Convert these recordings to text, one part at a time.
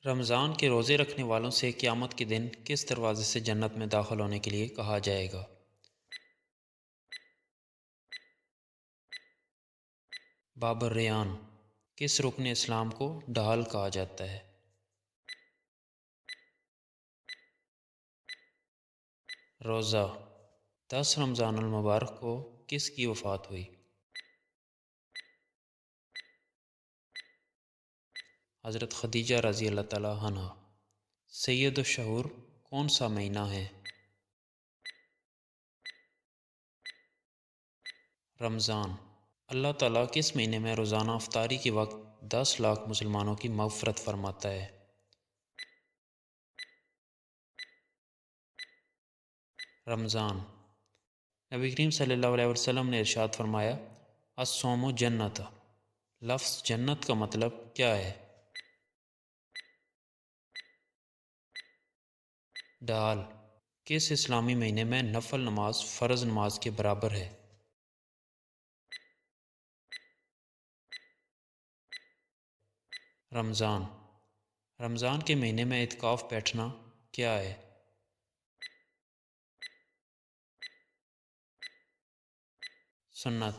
رمضان کے روزے رکھنے والوں سے قیامت کے دن کس دروازے سے جنت میں داخل ہونے کے لیے کہا جائے گا؟ باب الریان۔ کس رکن اسلام کو ڈھال کہا جاتا ہے؟ روزہ۔ 10 رمضان المبارک کو کس کی وفات ہوئی؟ حضرت خدیجہ رضی اللہ تعالیٰ عنہا۔ سید الشہور کون سا مہینہ ہے؟ رمضان۔ اللہ تعالیٰ کس مہینے میں روزانہ افطاری کے وقت 10 لاکھ مسلمانوں کی مغفرت فرماتا ہے؟ رمضان۔ نبی کریم صلی اللہ علیہ وسلم نے ارشاد فرمایا، الصوم جنت۔ لفظ جنت کا مطلب کیا ہے؟ ڈال۔ کس اسلامی مہینے میں نفل نماز فرض نماز کے برابر ہے؟ رمضان۔ رمضان کے مہینے میں اعتکاف بیٹھنا کیا ہے؟ سنت۔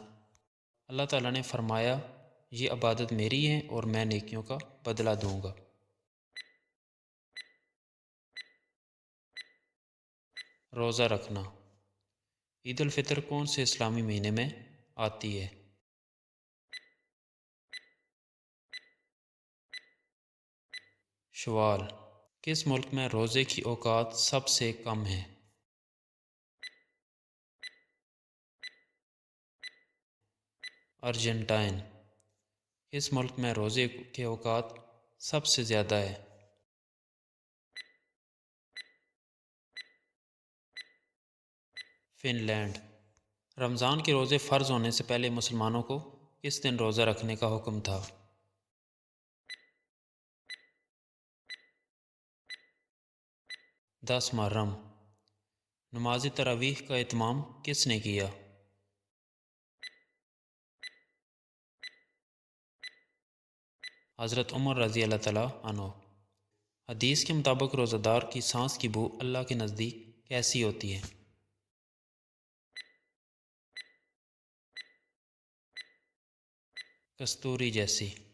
اللہ تعالیٰ نے فرمایا، یہ عبادت میری ہے اور میں نیکیوں کا بدلہ دوں گا۔ روزہ رکھنا۔ عید الفطر کون سے اسلامی مہینے میں آتی ہے؟ شوال۔ کس ملک میں روزے کی اوقات سب سے کم ہیں؟ ارجنٹائن۔ کس ملک میں روزے کے اوقات سب سے زیادہ ہے؟ Fun land. رمضان کے روزے فرض ہونے سے پہلے مسلمانوں کو کس دن روزہ رکھنے کا حکم تھا؟ 10 محرم۔ نماز تراویح کا اہتمام کس نے کیا؟ حضرت عمر رضی اللہ تعالیٰ عنہ۔ حدیث کے مطابق روزہ دار کی سانس کی بو اللہ کے نزدیک کیسی ہوتی ہے؟ کستوری جیسی۔